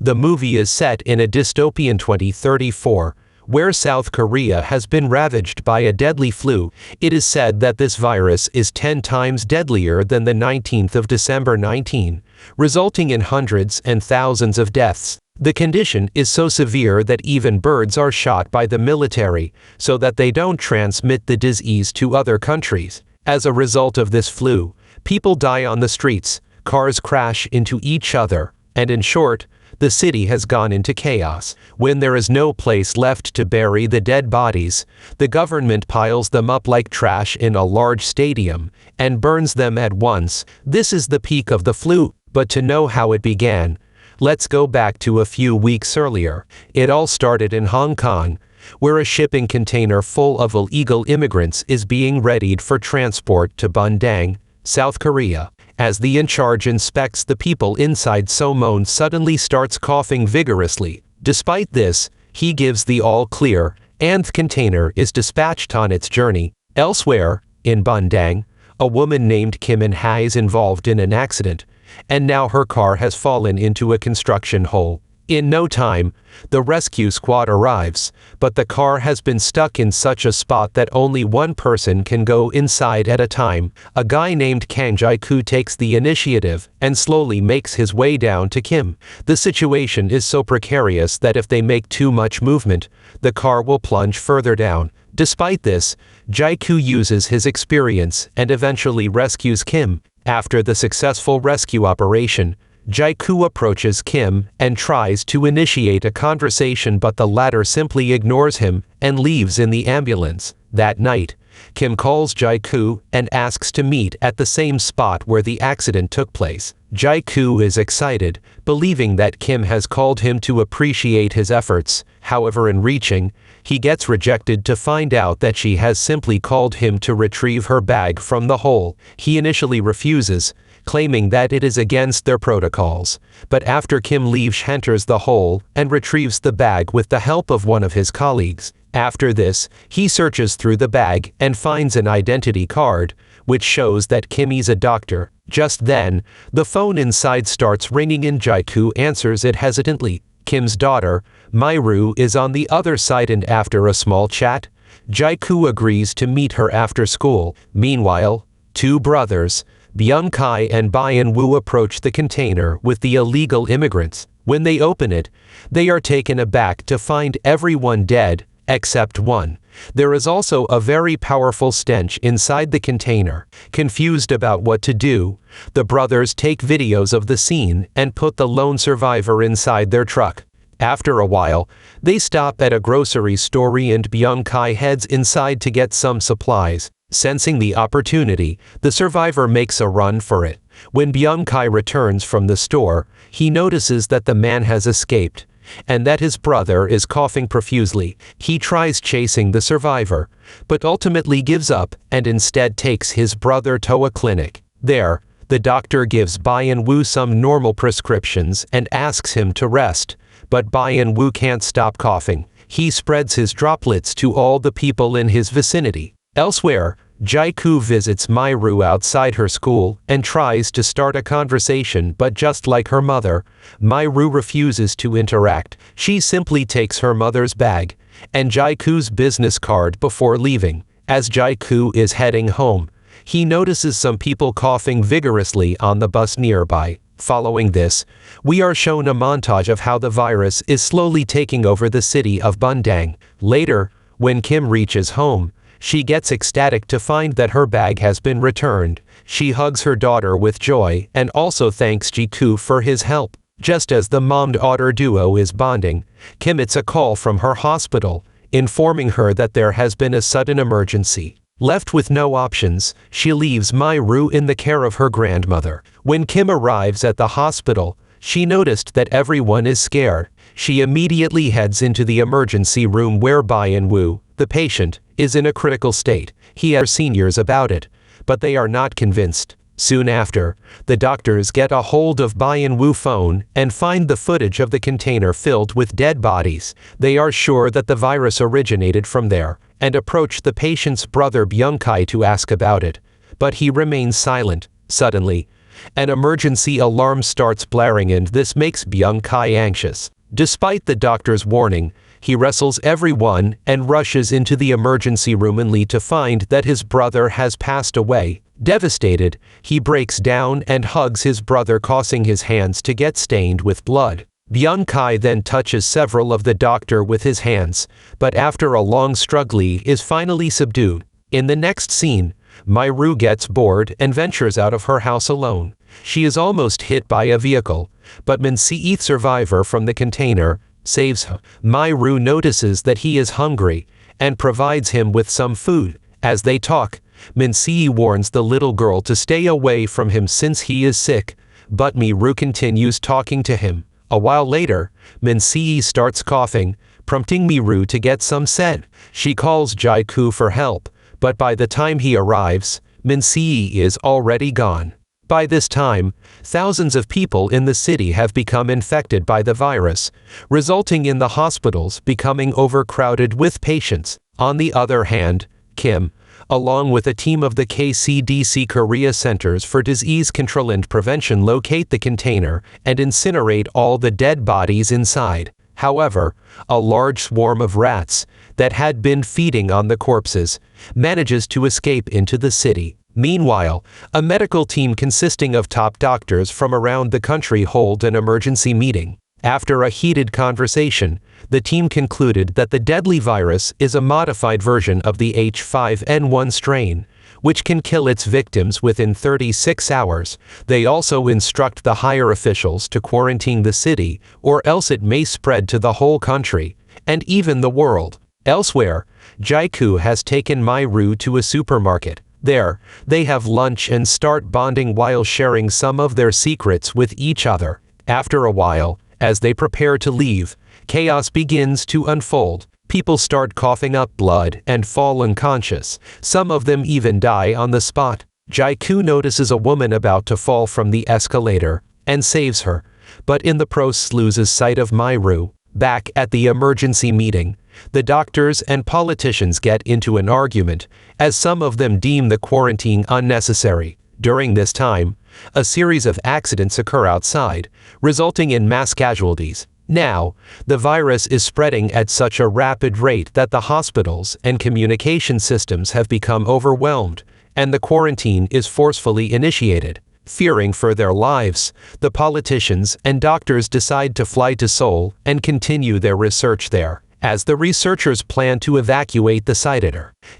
The movie is set in a dystopian 2034, where South Korea has been ravaged by a deadly flu. It is said that this virus is 10 times deadlier than the 19th of December 19, resulting in hundreds and thousands of deaths. The condition is so severe that even birds are shot by the military so that they don't transmit the disease to other countries. As a result of this flu, people die on the streets, cars crash into each other, and in short, the city has gone into chaos. When there is no place left to bury the dead bodies, the government piles them up like trash in a large stadium and burns them at once. This is the peak of the flu. But to know how it began, let's go back to a few weeks earlier. It all started in Hong Kong, where a shipping container full of illegal immigrants is being readied for transport to Bundang, South Korea. As the in-charge inspects the people inside, Somon suddenly starts coughing vigorously. Despite this, he gives the all-clear, and the container is dispatched on its journey. Elsewhere, in Bundang, a woman named Kim In-ha is involved in an accident, and now her car has fallen into a construction hole. In no time, the rescue squad arrives, but the car has been stuck in such a spot that only one person can go inside at a time. A guy named Kang Jae-koo takes the initiative and slowly makes his way down to Kim. The situation is so precarious that if they make too much movement, the car will plunge further down. Despite this, Jae-koo uses his experience and eventually rescues Kim. After the successful rescue operation, Jae-koo approaches Kim and tries to initiate a conversation, but the latter simply ignores him and leaves in the ambulance. That night, Kim calls Jae-koo and asks to meet at the same spot where the accident took place. Jae-koo is excited, believing that Kim has called him to appreciate his efforts. However, in reaching, he gets rejected to find out that she has simply called him to retrieve her bag from the hole. He initially refuses, claiming that it is against their protocols. But after Kim leaves, she enters the hole and retrieves the bag with the help of one of his colleagues. After this, he searches through the bag and finds an identity card, which shows that Kim is a doctor. Just then, the phone inside starts ringing and Jae-koo answers it hesitantly. Kim's daughter, Myru, is on the other side, and after a small chat, Jae-koo agrees to meet her after school. Meanwhile, two brothers, Byung-kai and Byun-woo, approach the container with the illegal immigrants. When they open it, they are taken aback to find everyone dead, except one. There is also a very powerful stench inside the container. Confused about what to do, the brothers take videos of the scene and put the lone survivor inside their truck. After a while, they stop at a grocery store and Byung-kai heads inside to get some supplies. Sensing the opportunity, the survivor makes a run for it. When Byung-kai returns from the store, he notices that the man has escaped, and that his brother is coughing profusely. He tries chasing the survivor, but ultimately gives up and instead takes his brother to a clinic. There, the doctor gives Byun-woo some normal prescriptions and asks him to rest, but Byun-woo can't stop coughing. He spreads his droplets to all the people in his vicinity. Elsewhere, Jae-koo visits Myru outside her school and tries to start a conversation, but just like her mother, Myru refuses to interact. She simply takes her mother's bag and Jae-koo's business card before leaving. As Jae-koo is heading home, he notices some people coughing vigorously on the bus nearby. Following this, we are shown a montage of how the virus is slowly taking over the city of Bundang. Later, when Kim reaches home, she gets ecstatic to find that her bag has been returned. She hugs her daughter with joy and also thanks Jae-koo for his help. Just as the mom-daughter duo is bonding, Kim gets a call from her hospital, informing her that there has been a sudden emergency. Left with no options, she leaves Myru in the care of her grandmother. When Kim arrives at the hospital, she noticed that everyone is scared. She immediately heads into the emergency room where Byun-woo, the patient, is in a critical state. He asks seniors about it, but they are not convinced. Soon after, the doctors get a hold of Byun-woo's phone and find the footage of the container filled with dead bodies. They are sure that the virus originated from there, and approach the patient's brother Byung-kai to ask about it, but he remains silent. Suddenly, An emergency alarm starts blaring and this makes Byung Kai anxious. Despite the doctor's warning, he wrestles everyone and rushes into the emergency room only to find that his brother has passed away. Devastated, he breaks down and hugs his brother, causing his hands to get stained with blood. Byung Kai then touches several of the doctor with his hands, but after a long struggle he is finally subdued. In the next scene, Myru gets bored and ventures out of her house alone. She is almost hit by a vehicle, but Min-see, survivor from the container, saves her. Myru notices that he is hungry and provides him with some food. As they talk, Min-see warns the little girl to stay away from him since he is sick, but Myru continues talking to him. A while later, Min-see starts coughing, prompting Myru to get some scent. She calls Jae-ku for help, but by the time he arrives, Min-see is already gone. By this time, thousands of people in the city have become infected by the virus, resulting in the hospitals becoming overcrowded with patients. On the other hand, Kim, along with a team of the KCDC Korea Centers for Disease Control and Prevention, locate the container and incinerate all the dead bodies inside. However, a large swarm of rats that had been feeding on the corpses manages to escape into the city. Meanwhile, a medical team consisting of top doctors from around the country hold an emergency meeting. After a heated conversation, the team concluded that the deadly virus is a modified version of the H5N1 strain, which can kill its victims within 36 hours. They also instruct the higher officials to quarantine the city, or else it may spread to the whole country, and even the world. Elsewhere, Jae-ku has taken Myru to a supermarket. There, they have lunch and start bonding while sharing some of their secrets with each other. After a while, as they prepare to leave, chaos begins to unfold. People start coughing up blood and fall unconscious. Some of them even die on the spot. Jae-ku notices a woman about to fall from the escalator and saves her, but in the process loses sight of Myru. Back at the emergency meeting, the doctors and politicians get into an argument, as some of them deem the quarantine unnecessary. During this time, a series of accidents occur outside, resulting in mass casualties. Now, the virus is spreading at such a rapid rate that the hospitals and communication systems have become overwhelmed, and the quarantine is forcefully initiated. Fearing for their lives, the politicians and doctors decide to fly to Seoul and continue their research there. As the researchers plan to evacuate the site,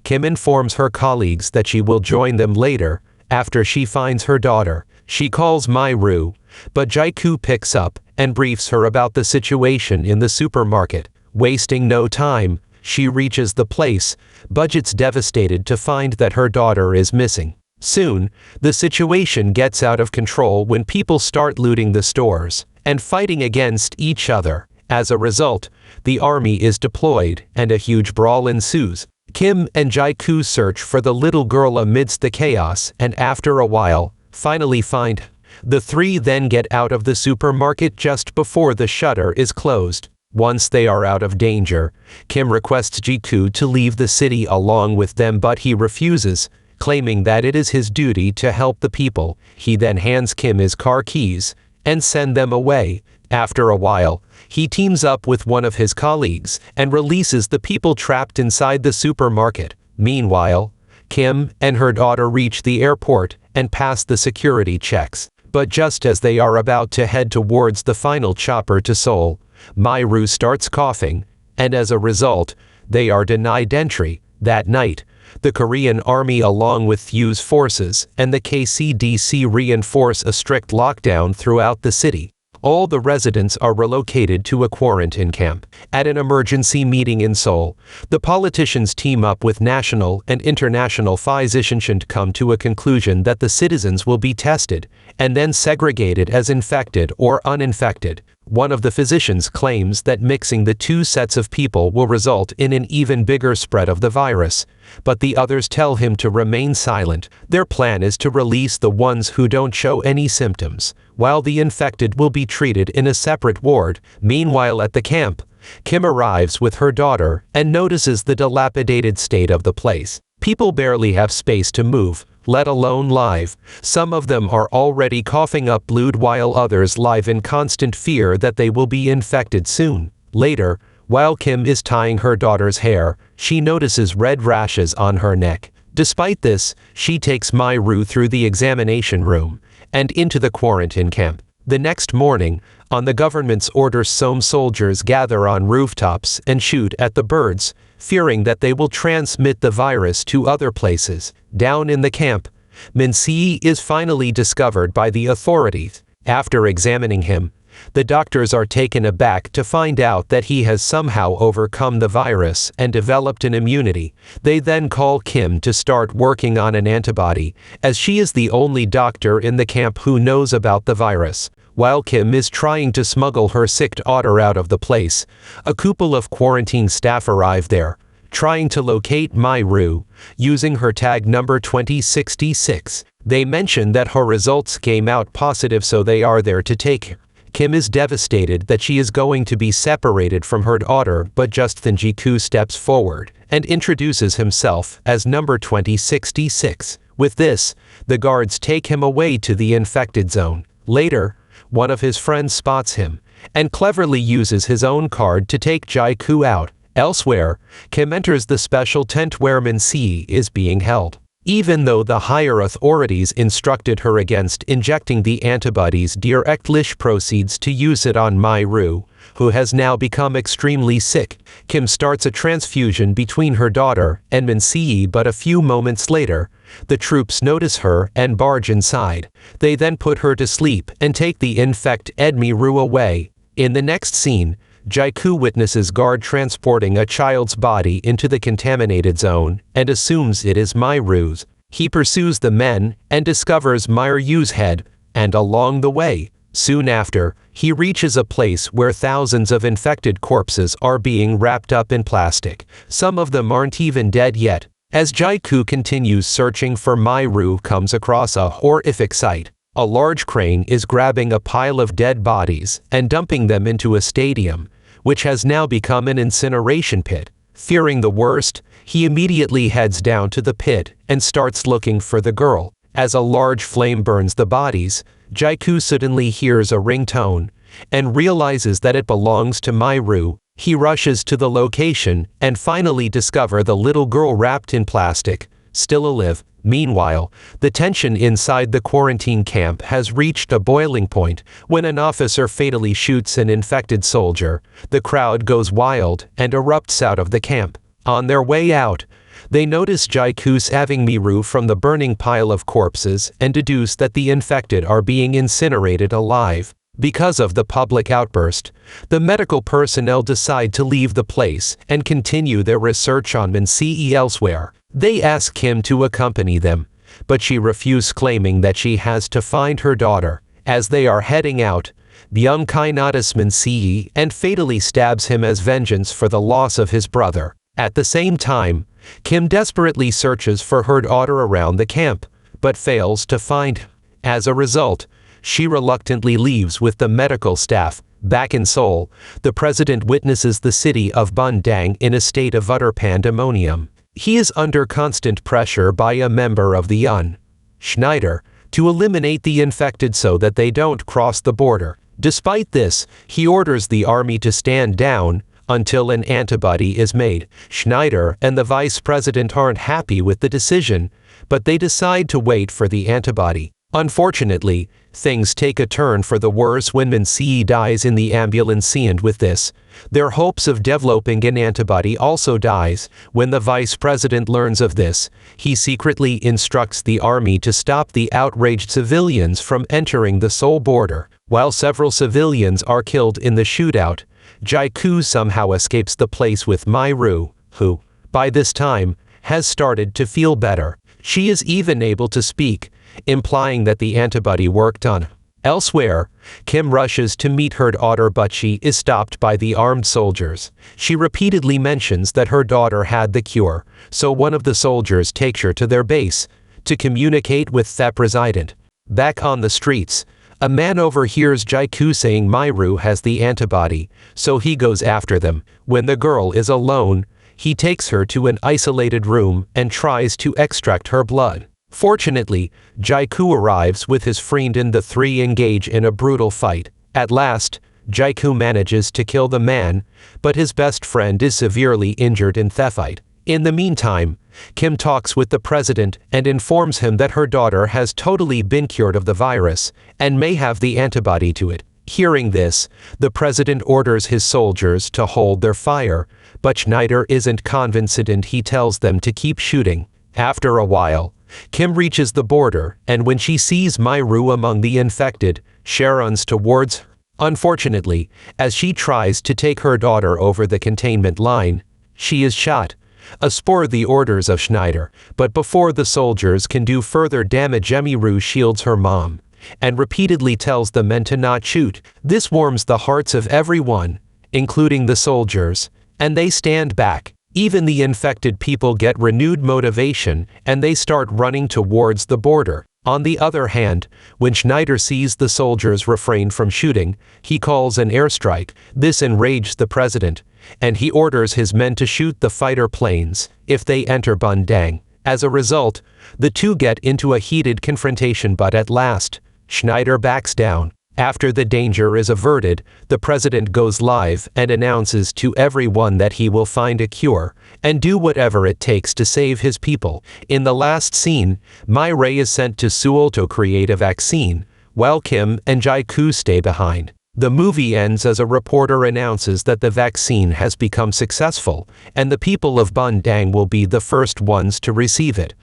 Kim informs her colleagues that she will join them later. After she finds her daughter, she calls Myru, but Jae-ku picks up and briefs her about the situation in the supermarket. Wasting no time, she reaches the place, but devastated to find that her daughter is missing. Soon, the situation gets out of control when people start looting the stores and fighting against each other. As a result, the army is deployed and a huge brawl ensues. Kim and Jae-ku search for the little girl amidst the chaos and after a while, finally find her. The three then get out of the supermarket just before the shutter is closed. Once they are out of danger, Kim requests Jae-ku to leave the city along with them, but he refuses, claiming that it is his duty to help the people. He then hands Kim his car keys and sends them away. After a while, he teams up with one of his colleagues and releases the people trapped inside the supermarket. Meanwhile, Kim and her daughter reach the airport and pass the security checks. But just as they are about to head towards the final chopper to Seoul, Myru starts coughing, and as a result, they are denied entry. That night, the Korean army along with US forces and the KCDC reinforce a strict lockdown throughout the city. All the residents are relocated to a quarantine camp. At an emergency meeting in Seoul, the politicians team up with national and international physicians to come to a conclusion that the citizens will be tested and then segregated as infected or uninfected. One of the physicians claims that mixing the two sets of people will result in an even bigger spread of the virus, but the others tell him to remain silent. Their plan is to release the ones who don't show any symptoms, while the infected will be treated in a separate ward. Meanwhile at the camp, Kim arrives with her daughter and notices the dilapidated state of the place. People barely have space to move, let alone live. Some of them are already coughing up blood while others live in constant fear that they will be infected soon. Later, while Kim is tying her daughter's hair, she notices red rashes on her neck. Despite this, she takes Myru through the examination room and into the quarantine camp. The next morning, on the government's orders, some soldiers gather on rooftops and shoot at the birds, fearing that they will transmit the virus to other places. Down in the camp, Minsi is finally discovered by the authorities. After examining him, the doctors are taken aback to find out that he has somehow overcome the virus and developed an immunity. They then call Kim to start working on an antibody, as she is the only doctor in the camp who knows about the virus. While Kim is trying to smuggle her sick daughter out of the place, a couple of quarantine staff arrive there, trying to locate Myru, using her tag number 2066. They mention that her results came out positive, so they are there to take her. Kim is devastated that she is going to be separated from her daughter, but just then Jiku steps forward and introduces himself as number 2066. With this, the guards take him away to the infected zone. Later, one of his friends spots him and cleverly uses his own card to take Jiku out. Elsewhere, Kim enters the special tent where Minsi is being held. Even though the higher authorities instructed her against injecting the antibodies directly, proceeds to use it on Myru, who has now become extremely sick. Kim starts a transfusion between her daughter and Minsi, but a few moments later, the troops notice her and barge inside. They then put her to sleep and take the infected Myru away. In the next scene, Jiku witnesses guard transporting a child's body into the contaminated zone and assumes it is Myru's. He pursues the men and discovers Myru's head, and along the way, soon after, he reaches a place where thousands of infected corpses are being wrapped up in plastic. Some of them aren't even dead yet. As Jiku continues searching for Myru, comes across a horrific sight. A large crane is grabbing a pile of dead bodies and dumping them into a stadium, which has now become an incineration pit. Fearing the worst, he immediately heads down to the pit and starts looking for the girl. As a large flame burns the bodies, Jiku suddenly hears a ringtone and realizes that it belongs to Myru. He rushes to the location and finally discovers the little girl wrapped in plastic, still alive. Meanwhile, the tension inside the quarantine camp has reached a boiling point when an officer fatally shoots an infected soldier. The crowd goes wild and erupts out of the camp. On their way out, they notice Jiku saving Myru from the burning pile of corpses and deduce that the infected are being incinerated alive. Because of the public outburst, the medical personnel decide to leave the place and continue their research on Minsi elsewhere. They ask Kim to accompany them, but she refuses, claiming that she has to find her daughter. As they are heading out, Byung-kai notices Minsi and fatally stabs him as vengeance for the loss of his brother. At the same time, Kim desperately searches for her daughter around the camp, but fails to find her. As a result, she reluctantly leaves with the medical staff. Back in Seoul, the president witnesses the city of Bundang in a state of utter pandemonium. He is under constant pressure by a member of the UN, Schneider, to eliminate the infected so that they don't cross the border. Despite this, he orders the army to stand down until an antibody is made. Schneider and the vice president aren't happy with the decision, but they decide to wait for the antibody. Unfortunately, things take a turn for the worse when Minsi dies in the ambulance, and with this, their hopes of developing an antibody also dies. When the vice president learns of this, he secretly instructs the army to stop the outraged civilians from entering the Seoul border. While several civilians are killed in the shootout, Jiku somehow escapes the place with Myru, who, by this time, has started to feel better. She is even able to speak, implying that the antibody worked on her. Elsewhere, Kim rushes to meet her daughter, but she is stopped by the armed soldiers. She repeatedly mentions that her daughter had the cure, so one of the soldiers takes her to their base to communicate with the president. Back on the streets, a man overhears Jiku saying Myru has the antibody, so he goes after them. When the girl is alone, he takes her to an isolated room and tries to extract her blood. Fortunately, Jaiku arrives with his friend and the three engage in a brutal fight. At last, Jaiku manages to kill the man, but his best friend is severely injured in the fight. In the meantime, Kim talks with the president and informs him that her daughter has totally been cured of the virus and may have the antibody to it. Hearing this, the president orders his soldiers to hold their fire, but Schneider isn't convinced and he tells them to keep shooting. After a while, Kim reaches the border, and when she sees Myru among the infected, she runs towards her. Unfortunately, as she tries to take her daughter over the containment line, she is shot. A spore the orders of Schneider, but before the soldiers can do further damage, Myru shields her mom and repeatedly tells the men to not shoot. This warms the hearts of everyone, including the soldiers, and they stand back. Even the infected people get renewed motivation and they start running towards the border. On the other hand, when Schneider sees the soldiers refrain from shooting, he calls an airstrike. This enrages the president, and he orders his men to shoot the fighter planes if they enter Bundang. As a result, the two get into a heated confrontation, but at last, Schneider backs down. After the danger is averted, the president goes live and announces to everyone that he will find a cure and do whatever it takes to save his people. In the last scene, Myra is sent to Seoul to create a vaccine, while Kim and Jaiku stay behind. The movie ends as a reporter announces that the vaccine has become successful, and the people of Bundang will be the first ones to receive it.